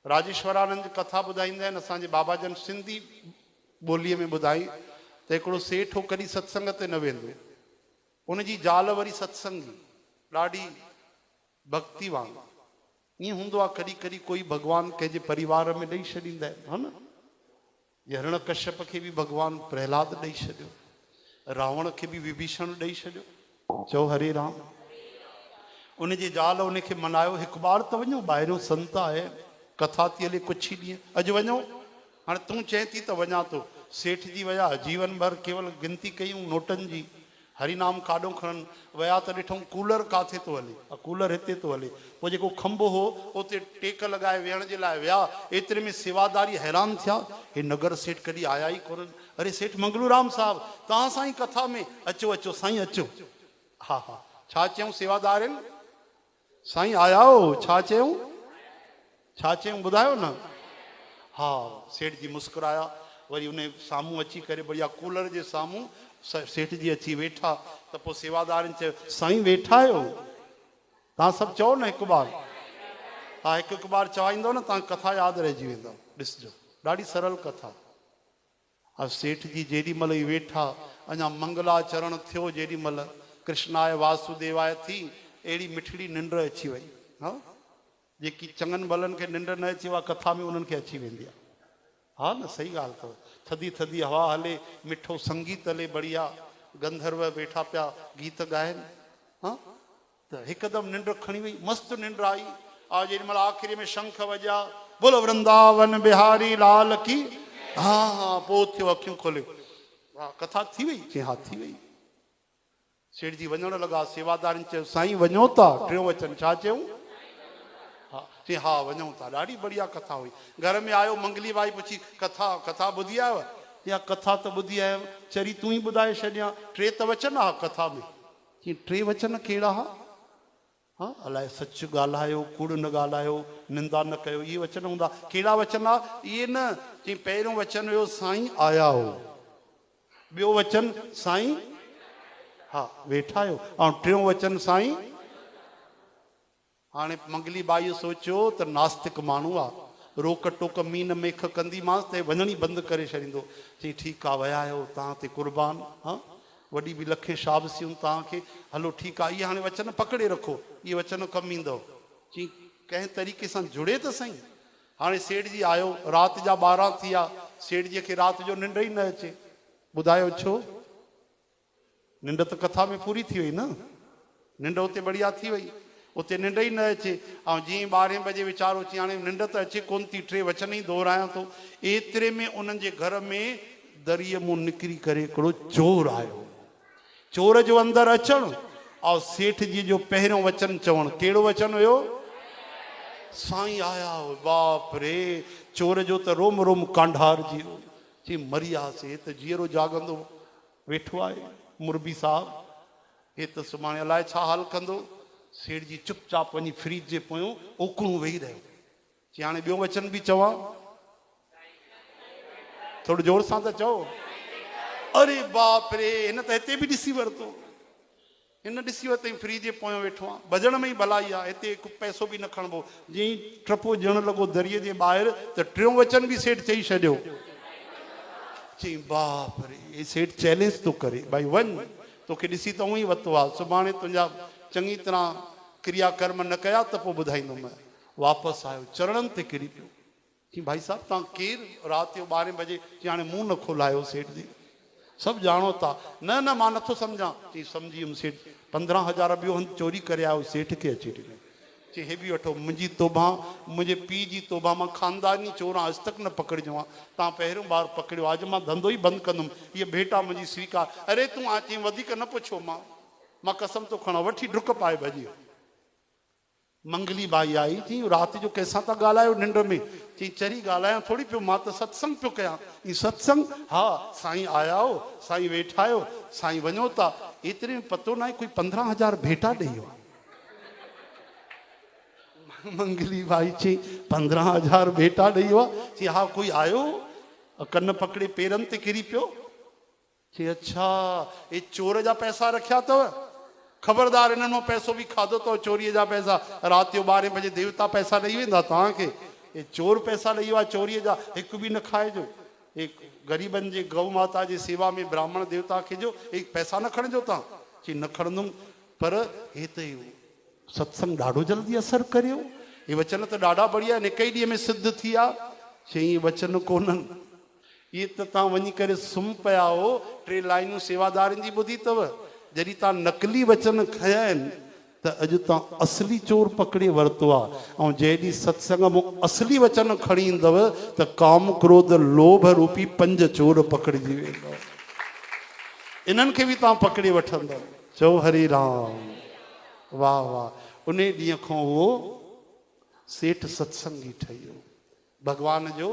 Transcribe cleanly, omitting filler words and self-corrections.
राजेश्वरानंद कथा ॿुधाईंदा आहिनि असांजे बाबा जन सिंधी ॿोलीअ में ॿुधाई त हिकिड़ो सेठ हो कॾहिं सत्संग ते न वेंदो, उनजी ज़ाल वरी सत्संगी, ॾाढी भक्तिवान। ईअं हूंदो आहे कॾहिं कॾहिं कोई भॻवानु कंहिंजे परिवार में ॾेई छॾींदा आहिनि, हा न। हिरण कश्यप खे बि भॻवानु प्रहलाद ॾेई छॾियो, रावण खे बि विभीषण ॾेई छॾियो। चओ हरे राम। उनजी ज़ाल उनखे मनायो, हिकु बार त वञो, ॿाहिरियों संत आहे, कथा थी हले कुझु ई ॾींहं, अॼु वञो। हाणे तूं चए थी त वञा थो। सेठ जी विया, जीवन भर केवल गिनती कयूं नोटनि जी, हरिनाम काॾों खणनि, विया त ॾिठूं कूलर काथे थो हले, कूलर हिते थो हले। पोइ जेको खंभो हो उते टेक लॻाए वेहण जे लाइ विया, एतिरे में सेवादारी हैरान थिया, हे नगर सेठ कॾहिं आया ई कोन्हनि। अरे सेठ मंगलूराम साहिबु, तव्हां साईं कथा में, अचो अचो साईं अचो। हा हा, छा चयूं सेवादारनि? साईं आया हो, छा चयूं, छा चयूं ॿुधायो न। हा, सेठ जी मुस्कुराया, वरी उन साम्हूं अची करे बढ़िया कूलर जे साम्हूं सेठ जी अची वेठा, त पोइ सेवादारनि चयो साईं वेठा आहियो, तव्हां सभु चओ न हिकु बार। हा, हिकु हिकु बार चवाईंदो न तव्हां कथा यादि रहिजी वेंदव, ॾिसिजो ॾाढी सरल कथा। हा, सेठ जी जेॾी महिल ई वेठा, अञा मंगलाचरण थियो जेॾी महिल कृष्णाय वासुदेवाय थी, अहिड़ी मिठड़ी निंड अची वई। हा, जेकी चङनि भलनि खे निंड न अचे, उहा कथा में उन्हनि खे अची वेंदी आहे। हा न, सही ॻाल्हि अथव। थधी थधी हवा हले, मिठो संगीत हले, बढ़िया गंधर्व वेठा पिया गीत ॻाइनि। हा, त हिकदमि निंड खणी वई, मस्तु निंड आई। आ जेॾी महिल आख़िरी में शंख वॼा, बोलो वृंदावन बिहारी लाल की। हा हा, पोइ थियो अखियूं खोलियो, हा कथा थी वई। चई हा थी वई। सेठ जी वञण लॻा, सेवादारनि चयो साईं वञो था, टियों वचन छा चयूं? हा, चई हा वञूं था। ॾाढी बढ़िया कथा हुई। घर में आयो, मंगली बाई पुछी कथा कथा ॿुधी आयव? या कथा त ॿुधी आयमि, चरी तूं ई ॿुधाए छॾिया, टे त वचन हा कथा में। चई टे वचन कहिड़ा हा? हा, अलाए सच ॻाल्हायो, कूड़ न ॻाल्हायो, निंदा न कयो, इहे वचन हूंदा। कहिड़ा वचन हा? इहे न। चई पहिरियों वचन हुयो साईं आया हो, ॿियो वचन साईं हा वेठा आहियो, ऐं टियों वचन साईं। हाणे मंगली बाईअ सोचियो त नास्तिक माण्हू आहे, रोक टोक मीन मेख कंदीमांसि त वञण ई बंदि करे छॾींदो। चई ठीकु आहे, विया आहियो तव्हां ते कुर्बान, हा वॾी बि लखे शाबसियूं तव्हांखे, हलो ठीकु आहे, इहे हाणे वचन पकड़े रखो, इहे वचन कमु ईंदव। चई कंहिं तरीक़े सां जुड़े त सही। हाणे सेठ जी आयो, राति जा 12 थी विया, सेठ जीअ खे राति जो निंड ई न अचे। ॿुधायो छो? निंड त कथा में पूरी थी वई न, निंड उते बढ़िया थी वई, उते निंड ई न अचे। ऐं जीअं 12 बजे वीचारो अची, हाणे निंड त अचे कोन थी, टे वचन ई दोहरायां थो। एतिरे में उन्हनि जे घर में दरीअ मूं निकिरी करे हिकिड़ो चोर आयो। चोर जो अंदरि अचणु ऐं सेठ जी जो पहिरियों वचन चवणु, कहिड़ो वचन हुयो? साईं आया हो। बाप रे, चोर जो त रोम रोम कांढार जी वियो। चई मरी वियासीं, त जीअरो जाॻंदो वेठो आहे मुरबी साहब, हे त सुभाणे अलाए छा हाल कंदो। सेठ जी चुपचाप वञी फ्रिज जे पोयों ओकड़ो वेही रहियो। चई हाणे ॿियो वचन बि चवां? थोरो जोर सां त चओ। अरे बाप रे, हिन त हिते बि ॾिसी वरितो, हिन ॾिसी वरितईं फ्रिज जे पोयों वेठो आहे, भॼण में ई भलाई आहे, हिते हिकु पैसो बि न खणबो। जीअं ई टपो ॼण लॻो दरीअ जे ॿाहिरि, त टियों वचन बि सेठ चई छॾियो। चई बाप रे, सेठ चैलेंज थो करे, भाई वञ, तोखे ॾिसी त उहो ई वरितो आहे, सुभाणे तुंहिंजा चङी तरह क्रियाकर्म न कया त पोइ ॿुधाईंदुमि। वापसि आयो, चरणनि ते किरी पियो। चई भाई साहब तव्हां केरु? राति जो 12 बजे। चई हाणे मुंहुं न खोलायो सेठ जी, सभु ॼाणो था। न न मां नथो सम्झां। चई सम्झी वियुमि सेठ, 15,000 ॿियो हंधि चोरी करे आयो, सेठ खे अची ॾिनो। चई हे बि वठो, मुंहिंजी तोबा, मुंहिंजे पीउ जी तोबा, मां ख़ानदानी चोर आहियां, अॼु तक न पकड़िजो आहे, तव्हां पहिरियों बार पकड़ियो, अॼु मां धंधो ई बंदि कंदुमि, हीअ भेटा मुंहिंजी स्वीकार। अरे तूं आ, चई वधीक न पुछो, मां कसम थो खणां, वठी डुक पाए भॼी। मंगली बाई आई, चई राति जो कंहिंसां था ॻाल्हायो निंड में? चई चरी ॻाल्हायां थोरी पियो, मां त सत्संग पियो कयां। ई सत्संग? हा, साईं आया हो, साईं वेठा आहियो, साईं वञो था। एतिरे में पतो न आहे कोई 15,000 भेटा ॾेई वियो। मंगली बाई चई 15,000 भेटा ॾेई वियो? चई हा, कोई आयो, कन पकड़े पेरनि ते किरी पियो। चई अच्छा, ये चोर जा पैसा रखिया अथव? ख़बरदार, इन्हनि मां पैसो बि खाधो अथव, चोरीअ जा पैसा। राति जो 12 बजे देवता पैसा ॾेई वेंदा तव्हांखे? ये चोर पैसा ॾेई वियो आहे चोरीअ जा, हिकु बि न खाइजो। एक ग़रीबनि जे गौ माता जी सेवा में ब्राह्मण देवता खे जो एक पैसा न खणजो तव्हां, चई न खणंदुमि। पर हे त सत्संग ॾाढो जल्दी असर करियो। ये वचन त ॾाढा बढ़िया आहिनि, हिकु ई ॾींहं में सिद्ध थी विया। चई वचन कोन्हनि, ये त तव्हां वञी करे सुम्ही पिया हो, 3 लाइनूं सेवादारनि जी ॿुधी अथव। जॾहिं तव्हां नकली वचन खया आहिनि त अॼु तव्हां असली चोर पकड़े वरितो आहे। ऐं जंहिं ॾींहुं सत्संग मां असली वचन खणी ईंदव त काम क्रोध लोभ रूपी 5 चोर पकड़िजी वेंदव। इन्हनि खे बि तव्हां पकड़े वठंदव। चओ हरे राम। वाह वाह। उन ॾींहं खां उहो सेठ सत्संगी ठही वियो। भॻवान जो